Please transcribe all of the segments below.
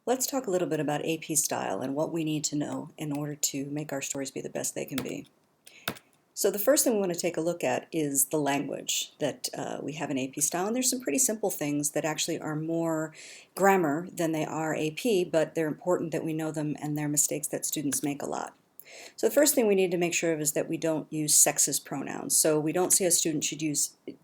Let's talk a little bit about AP style and what we need to know in order to make our stories be the best they can be. So the first thing we want to take a look at is the language that we have in AP style, and there's some pretty simple things that actually are more grammar than they are AP, but they're important that we know them, and they're mistakes that students make a lot. So the first thing we need to make sure of is that we don't use sexist pronouns. So we don't say a student should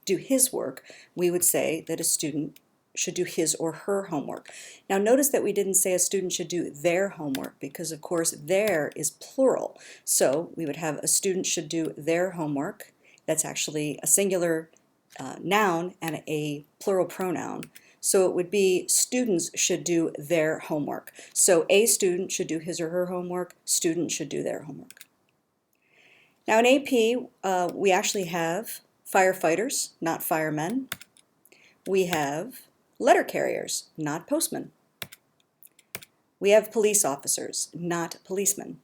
do his work. We would say that a student should do his or her homework. Now notice that we didn't say a student should do their homework because of course their is plural. So we would have a student should do their homework. That's actually a singular noun and a plural pronoun. So it would be students should do their homework. So a student should do his or her homework, students should do their homework. Now in AP we actually have firefighters, not firemen. We have letter carriers, not postmen. We have police officers, not policemen.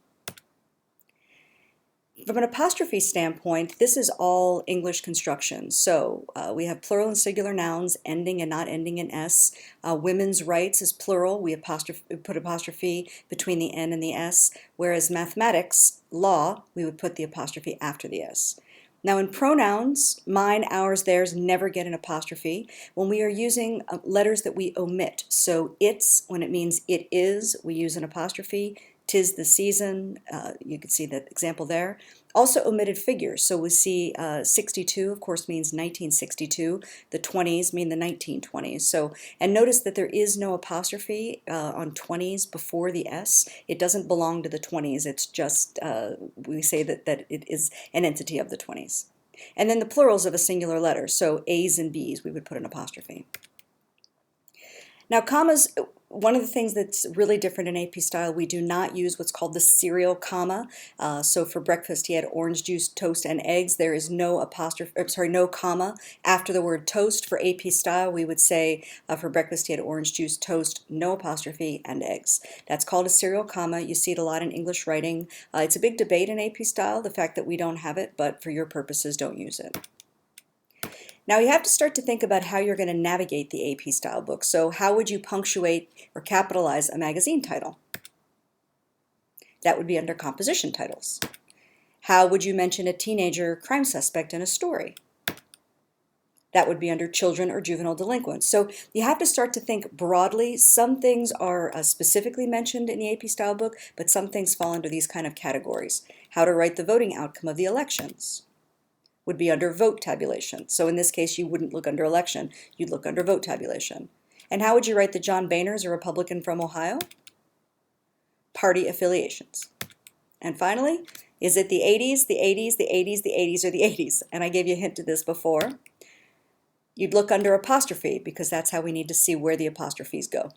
From an apostrophe standpoint, this is all English construction. So we have plural and singular nouns ending and not ending in S. Women's rights is plural. We put apostrophe between the N and the S, whereas mathematics, law, we would put the apostrophe after the S. Now in pronouns, mine, ours, theirs never get an apostrophe when we are using letters that we omit. So it's, when it means it is, we use an apostrophe. 'Tis the season, you can see that example there. Also omitted figures, so we see 62 of course means 1962, the 20s mean the 1920s. So, and notice that there is no apostrophe on 20s before the S. It doesn't belong to the 20s, it's just, we say that it is an entity of the 20s. And then the plurals of a singular letter, so A's and B's, we would put an apostrophe. Now commas, one of the things that's really different in AP style, we do not use what's called the serial comma. So for breakfast he had orange juice, toast, and eggs. There is no no comma after the word toast. For AP style we would say for breakfast he had orange juice, toast, no apostrophe, and eggs. That's called a serial comma. You see it a lot in English writing. It's a big debate in AP style, the fact that we don't have it, but for your purposes don't use it. Now you have to start to think about how you're going to navigate the AP style book. So how would you punctuate or capitalize a magazine title? That would be under composition titles. How would you mention a teenager crime suspect in a story? That would be under children or juvenile delinquents. So you have to start to think broadly. Some things are specifically mentioned in the AP style book, but some things fall under these kind of categories. How to write the voting outcome of the elections would be under vote tabulation. So in this case, you wouldn't look under election, you'd look under vote tabulation. And how would you write that John Boehner is a Republican from Ohio? Party affiliations. And finally, is it the 80s, the 80s, the 80s, the 80s, or the 80s? And I gave you a hint to this before. You'd look under apostrophe because that's how we need to see where the apostrophes go.